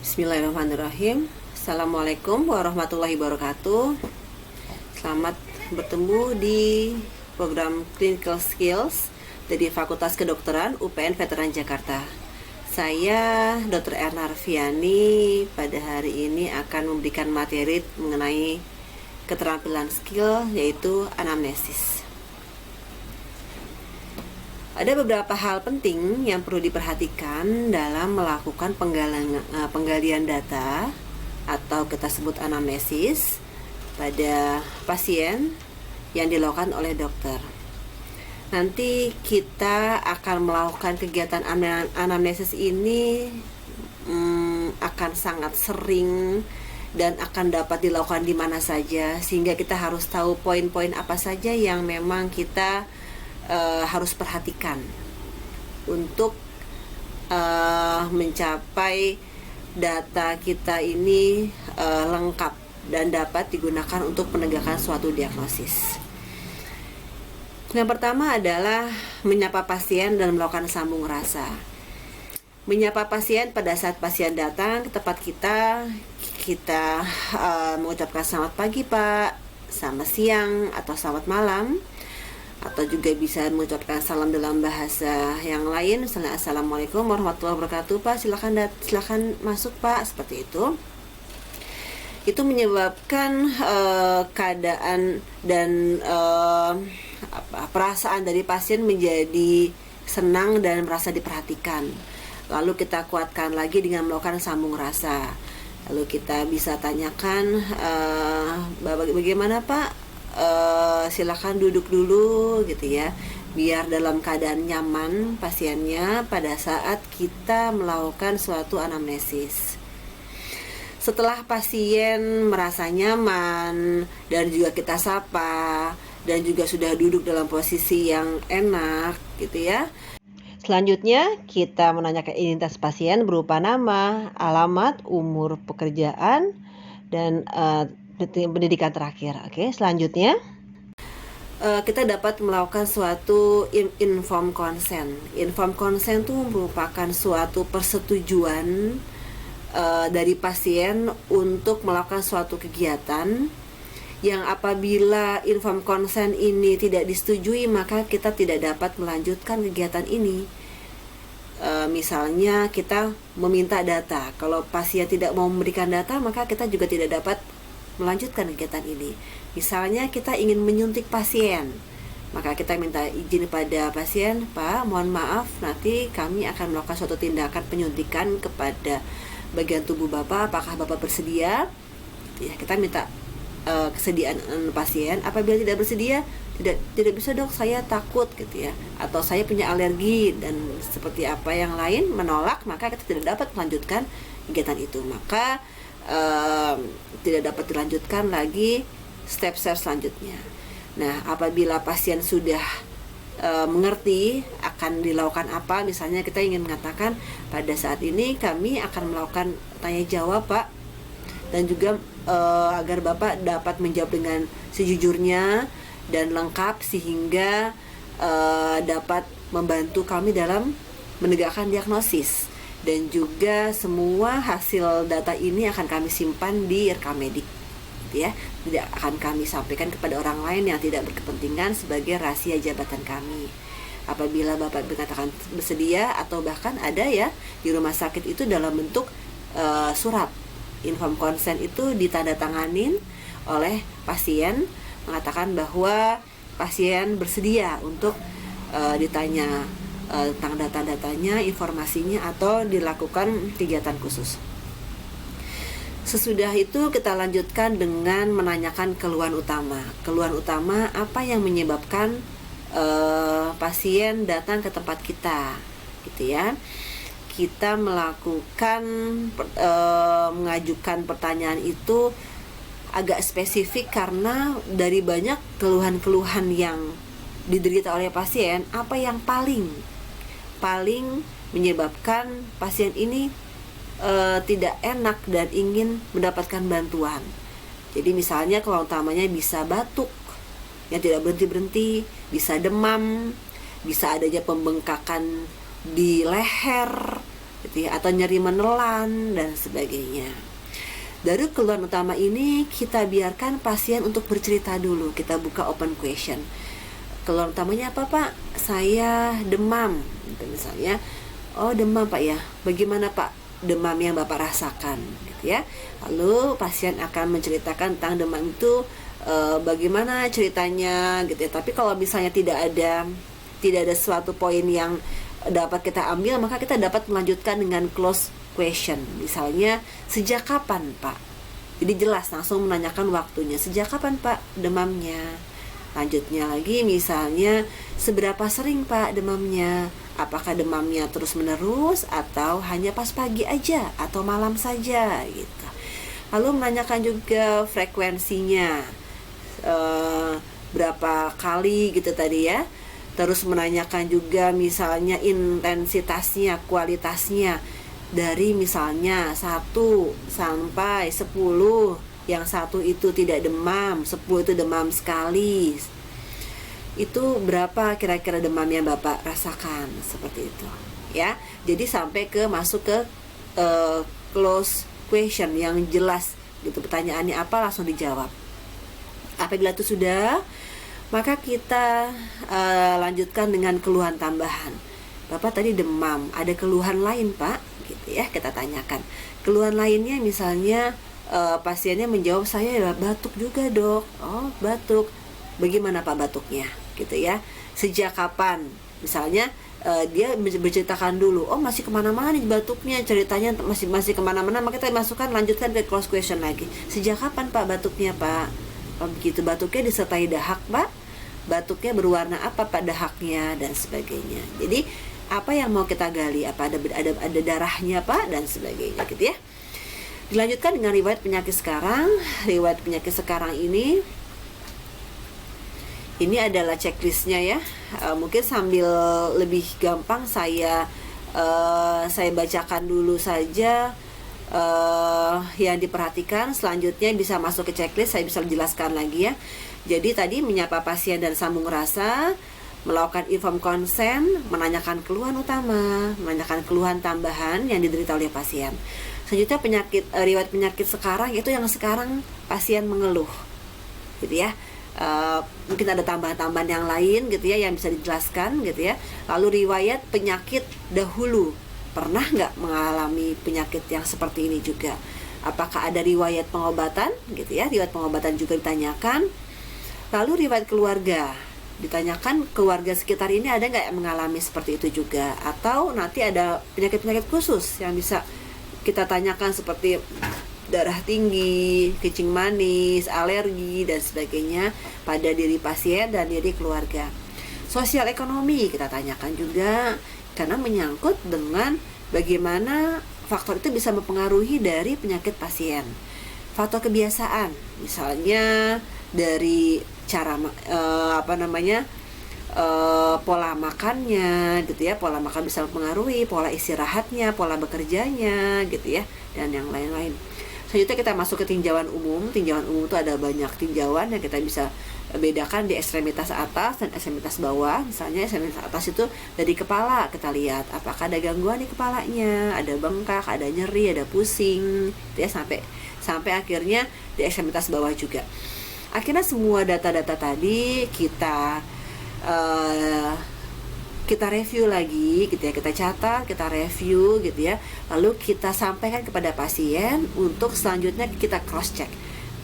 Bismillahirrahmanirrahim. Assalamualaikum warahmatullahi wabarakatuh. Selamat bertemu di program Clinical Skills dari Fakultas Kedokteran UPN Veteran Jakarta. Saya Dr. Erna Arfiani pada hari ini akan memberikan materi mengenai keterampilan skill, yaitu anamnesis. Ada beberapa hal penting yang perlu diperhatikan dalam melakukan penggalian data atau kita sebut anamnesis pada pasien yang dilakukan oleh dokter. Nanti kita akan melakukan kegiatan anamnesis ini akan sangat sering dan akan dapat dilakukan di mana saja, sehingga kita harus tahu poin-poin apa saja yang memang kita harus perhatikan untuk mencapai data kita ini lengkap dan dapat digunakan untuk penegakan suatu diagnosis. Yang pertama adalah menyapa pasien dan melakukan sambung rasa. Menyapa pasien pada saat pasien datang ke tempat kita mengucapkan selamat pagi Pak, selamat siang, atau selamat malam, atau juga bisa mengucapkan salam dalam bahasa yang lain, misalnya Assalamualaikum warahmatullahi wabarakatuh Pak, silakan masuk Pak, seperti itu. Itu menyebabkan keadaan dan perasaan dari pasien menjadi senang dan merasa diperhatikan. Lalu kita kuatkan lagi dengan melakukan sambung rasa. Lalu kita bisa tanyakan, bagaimana Pak? Silakan duduk dulu gitu ya, biar dalam keadaan nyaman pasiennya pada saat kita melakukan suatu anamnesis. Setelah pasien merasa nyaman dan juga kita sapa dan juga sudah duduk dalam posisi yang enak gitu ya, selanjutnya kita menanyakan identitas pasien berupa nama, alamat, umur, pekerjaan, dan pendidikan terakhir. Oke, selanjutnya kita dapat melakukan suatu informed consent. Informed consent itu merupakan suatu persetujuan dari pasien untuk melakukan suatu kegiatan yang apabila informed consent ini tidak disetujui, maka kita tidak dapat melanjutkan kegiatan ini. Misalnya kita meminta data, kalau pasien tidak mau memberikan data, maka kita juga tidak dapat melanjutkan kegiatan ini. Misalnya kita ingin menyuntik pasien, maka kita minta izin pada pasien, Pak, mohon maaf, nanti kami akan melakukan suatu tindakan penyuntikan kepada bagian tubuh Bapak, apakah Bapak bersedia? Ya, kita minta kesediaan pasien. Apabila tidak bersedia, tidak bisa dok, saya takut gitu ya, atau saya punya alergi dan seperti apa yang lain, menolak, maka kita tidak dapat melanjutkan kegiatan itu. Maka tidak dapat dilanjutkan lagi step-step selanjutnya. Nah, apabila pasien sudah mengerti akan dilakukan apa, misalnya kita ingin mengatakan pada saat ini kami akan melakukan tanya jawab Pak, dan juga agar Bapak dapat menjawab dengan sejujurnya dan lengkap sehingga dapat membantu kami dalam menegakkan diagnosis. Dan juga semua hasil data ini akan kami simpan di rekam medik gitu ya. Tidak akan kami sampaikan kepada orang lain yang tidak berkepentingan sebagai rahasia jabatan kami. Apabila Bapak berkatakan bersedia, atau bahkan ada ya di rumah sakit itu dalam bentuk surat informed consent itu ditandatanganin oleh pasien, mengatakan bahwa pasien bersedia untuk ditanya tentang data-datanya, informasinya, atau dilakukan kegiatan khusus. Sesudah itu kita lanjutkan dengan menanyakan keluhan utama. Keluhan utama apa yang menyebabkan pasien datang ke tempat kita, gitu ya. Kita melakukan mengajukan pertanyaan itu agak spesifik karena dari banyak keluhan-keluhan yang diderita oleh pasien, apa yang paling menyebabkan pasien ini tidak enak dan ingin mendapatkan bantuan. Jadi misalnya keluhan utamanya bisa batuk yang tidak berhenti-berhenti, bisa demam, bisa adanya pembengkakan di leher, gitu ya, atau nyeri menelan dan sebagainya. Dari keluhan utama ini kita biarkan pasien untuk bercerita dulu. Kita buka open question. Keluhan utamanya apa Pak? Saya demam gitu misalnya. Oh demam Pak ya, bagaimana Pak demam yang Bapak rasakan gitu ya. Lalu pasien akan menceritakan tentang demam itu bagaimana ceritanya gitu ya. Tapi kalau misalnya tidak ada suatu poin yang dapat kita ambil, maka kita dapat melanjutkan dengan close question. Misalnya, sejak kapan Pak? Jadi jelas, langsung menanyakan waktunya. Sejak kapan Pak demamnya? Lanjutnya lagi, misalnya, seberapa sering Pak demamnya? Apakah demamnya terus menerus atau hanya pas pagi aja atau malam saja gitu. Lalu menanyakan juga frekuensinya, berapa kali gitu tadi ya. Terus menanyakan juga misalnya intensitasnya, kualitasnya, dari misalnya 1 sampai 10, yang 1 itu tidak demam, 10 itu demam sekali. Itu berapa kira-kira demam yang Bapak rasakan, seperti itu ya. Jadi sampai masuk ke close question yang jelas gitu, pertanyaannya apa langsung dijawab. Apabila itu sudah, maka kita lanjutkan dengan keluhan tambahan. Bapak tadi demam, ada keluhan lain Pak? Gitu ya, kita tanyakan. Keluhan lainnya misalnya pasiennya menjawab, saya batuk juga Dok. Oh batuk, bagaimana Pak batuknya? Gitu ya. Sejak kapan? Misalnya dia berceritakan dulu, oh masih kemana-mana nih batuknya, ceritanya masih kemana-mana, maka kita masukkan, lanjutkan ke close question lagi. Sejak kapan Pak batuknya Pak? Oh begitu, batuknya disertai dahak Pak? Batuknya berwarna apa Pak dahaknya, dan sebagainya. Jadi apa yang mau kita gali, apa ada darahnya Pak, dan sebagainya gitu ya. Dilanjutkan dengan riwayat penyakit sekarang. Riwayat penyakit sekarang ini adalah checklistnya ya. Mungkin sambil lebih gampang saya bacakan dulu saja yang diperhatikan. Selanjutnya bisa masuk ke checklist, saya bisa jelaskan lagi ya. Jadi tadi menyapa pasien dan sambung rasa, melakukan inform consent, menanyakan keluhan utama, menanyakan keluhan tambahan yang diderita oleh pasien. Selanjutnya riwayat penyakit sekarang, itu yang sekarang pasien mengeluh gitu ya. Mungkin ada tambahan-tambahan yang lain gitu ya yang bisa dijelaskan gitu ya. Lalu riwayat penyakit dahulu, pernah nggak mengalami penyakit yang seperti ini juga? Apakah ada riwayat pengobatan gitu ya? Riwayat pengobatan juga ditanyakan. Lalu riwayat keluarga, ditanyakan keluarga sekitar ini ada nggak yang mengalami seperti itu juga, atau nanti ada penyakit-penyakit khusus yang bisa kita tanyakan seperti darah tinggi, kencing manis, alergi dan sebagainya pada diri pasien dan diri keluarga. Sosial ekonomi kita tanyakan juga, karena menyangkut dengan bagaimana faktor itu bisa mempengaruhi dari penyakit pasien. Faktor kebiasaan, misalnya dari cara pola makannya gitu ya. Pola makan bisa mempengaruhi pola istirahatnya, pola bekerjanya gitu ya, dan yang lain-lain. Selanjutnya kita masuk ke tinjauan umum. Tinjauan umum itu ada banyak tinjauan yang kita bisa bedakan di ekstremitas atas dan ekstremitas bawah. Misalnya ekstremitas atas itu dari kepala, kita lihat apakah ada gangguan di kepalanya, ada bengkak, ada nyeri, ada pusing gitu ya, sampai akhirnya di ekstremitas bawah juga. Akhirnya semua data-data tadi kita review lagi gitu ya, kita catat, kita review gitu ya, lalu kita sampaikan kepada pasien untuk selanjutnya kita cross check.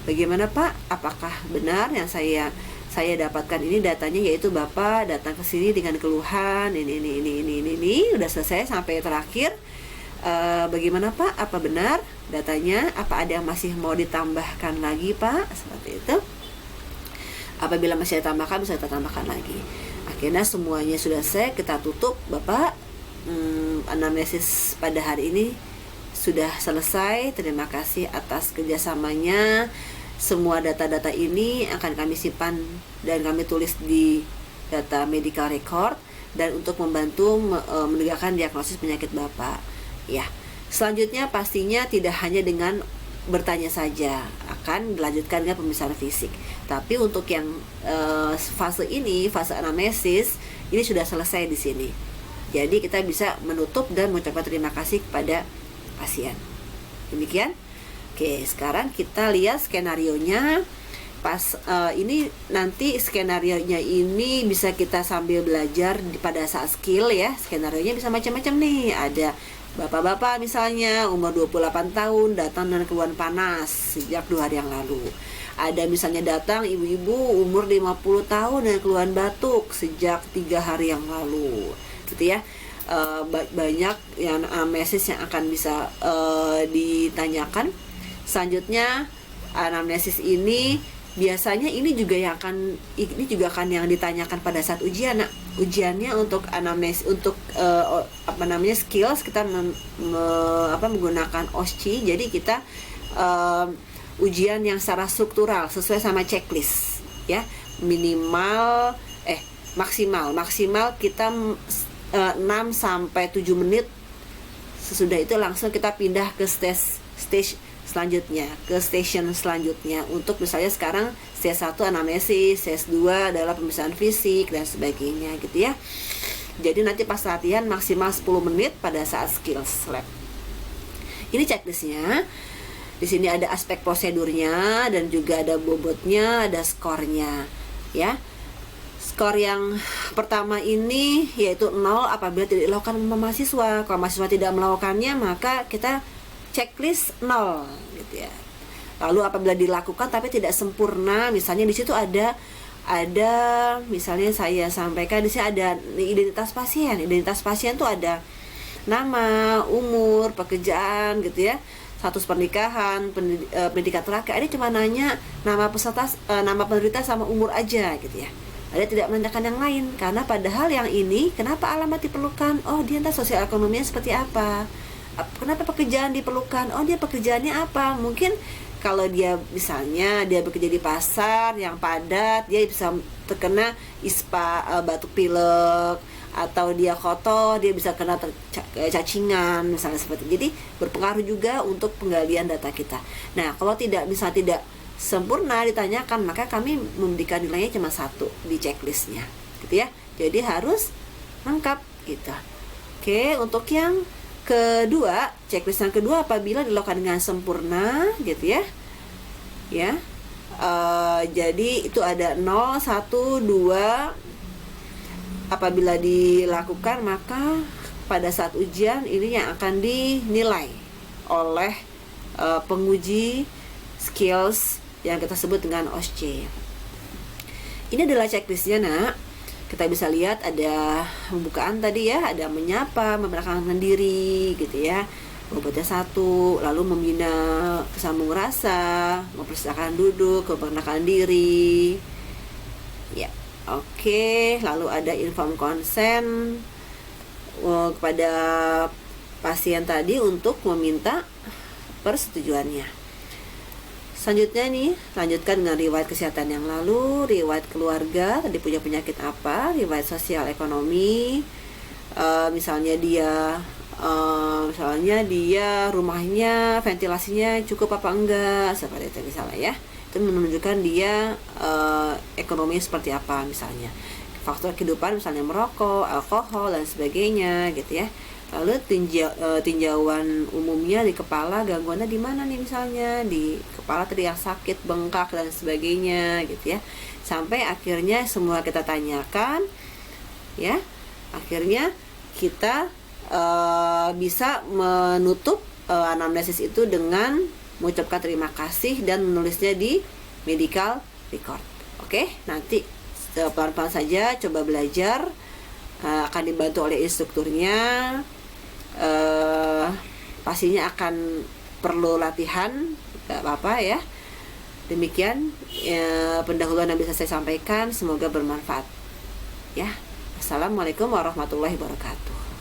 Bagaimana Pak, apakah benar yang saya dapatkan ini datanya, yaitu Bapak datang ke sini dengan keluhan ini udah selesai sampai terakhir. Bagaimana Pak, apa benar datanya, apa ada yang masih mau ditambahkan lagi Pak, seperti itu. Apabila masih ditambahkan, bisa kita tambahkan lagi. Akhirnya semuanya sudah selesai, kita tutup. Bapak, anamnesis pada hari ini sudah selesai. Terima kasih atas kerjasamanya. Semua data-data ini akan kami simpan dan kami tulis di data medical record, dan untuk membantu menegakkan diagnosis penyakit Bapak ya. Selanjutnya pastinya tidak hanya dengan bertanya saja, akan dilanjutkan dengan pemeriksaan fisik. Tapi untuk yang fase ini, fase anamnesis ini sudah selesai di sini. Jadi kita bisa menutup dan mengucapkan terima kasih kepada pasien. Demikian. Oke, sekarang kita lihat skenarionya. Pas ini nanti skenarionya ini bisa kita sambil belajar pada saat skill ya. Skenarionya bisa macam-macam nih. Ada bapak-bapak misalnya umur 28 tahun datang dengan keluhan panas sejak 2 hari yang lalu. Ada misalnya datang ibu-ibu umur 50 tahun dengan keluhan batuk sejak 3 hari yang lalu. Gitu ya. Banyak yang anamnesis yang akan bisa ditanyakan. Selanjutnya anamnesis ini biasanya ini juga akan yang ditanyakan pada saat ujian. Nah, ujiannya untuk anamnesis untuk skills kita menggunakan OSCE. Jadi kita ujian yang secara struktural sesuai sama checklist ya. Maksimal kita 6 sampai 7 menit. Sesudah itu langsung kita pindah ke stage selanjutnya, ke station selanjutnya. Untuk misalnya sekarang stage 1 anamnesis, stage 2 adalah pemeriksaan fisik dan sebagainya gitu ya. Jadi nanti pas latihan maksimal 10 menit pada saat skills lab. Ini checklistnya. Di sini ada aspek prosedurnya dan juga ada bobotnya, ada skornya ya. Skor yang pertama ini yaitu 0 apabila tidak dilakukan oleh mahasiswa. Kalau mahasiswa tidak melakukannya maka kita checklist 0 gitu ya. Lalu apabila dilakukan tapi tidak sempurna, misalnya di situ ada misalnya saya sampaikan di sini ada identitas pasien. Identitas pasien tuh ada nama, umur, pekerjaan gitu ya. Status pernikahan, pendidikan terakhir. Ini cuma nanya nama peserta, nama penderita sama umur aja gitu ya. Ada tidak menanyakan yang lain karena padahal yang ini kenapa alamat diperlukan? Oh, dia entah sosial ekonominya seperti apa. Kenapa pekerjaan diperlukan? Oh, dia pekerjaannya apa? Mungkin kalau dia misalnya dia bekerja di pasar yang padat, dia bisa terkena ISPA, batuk pilek, atau dia kotor, dia bisa kena cacingan misalnya seperti itu. Jadi berpengaruh juga untuk penggalian data kita. Nah, kalau tidak sempurna ditanyakan, maka kami memberikan nilainya cuma 1 di checklistnya gitu ya. Jadi harus lengkap gitu. Oke, untuk yang kedua, checklist yang kedua apabila dilakukan dengan sempurna gitu ya. Jadi itu ada 0, 1, 2. Apabila dilakukan maka pada saat ujian ini yang akan dinilai oleh penguji skills yang kita sebut dengan OSCE. Ini adalah checklistnya nak. Kita bisa lihat ada pembukaan tadi ya, ada menyapa, memperkenalkan diri gitu ya. Bobotnya 1, lalu membina kesambung rasa, mempersilakan duduk, memperkenalkan diri. Ya, oke. Lalu ada inform consent kepada pasien tadi untuk meminta persetujuannya. Selanjutnya nih, lanjutkan dengan riwayat kesehatan yang lalu, riwayat keluarga, tadi punya penyakit apa, riwayat sosial ekonomi, misalnya dia rumahnya ventilasinya cukup apa enggak, seperti itu misalnya ya. Itu menunjukkan dia ekonominya seperti apa misalnya. Faktor kehidupan misalnya merokok, alkohol dan sebagainya gitu ya. Lalu tinjauan umumnya di kepala, gangguannya di mana nih misalnya, di kepala teriak sakit, bengkak dan sebagainya gitu ya. Sampai akhirnya semua kita tanyakan ya. Akhirnya kita bisa menutup anamnesis itu dengan mengucapkan terima kasih dan menulisnya di medical record. Oke, nanti pelan-pelan saja coba belajar, akan dibantu oleh instrukturnya. Pastinya akan perlu latihan, gak apa-apa ya. Demikian pendahuluan yang bisa saya sampaikan, semoga bermanfaat ya. Assalamualaikum warahmatullahi wabarakatuh.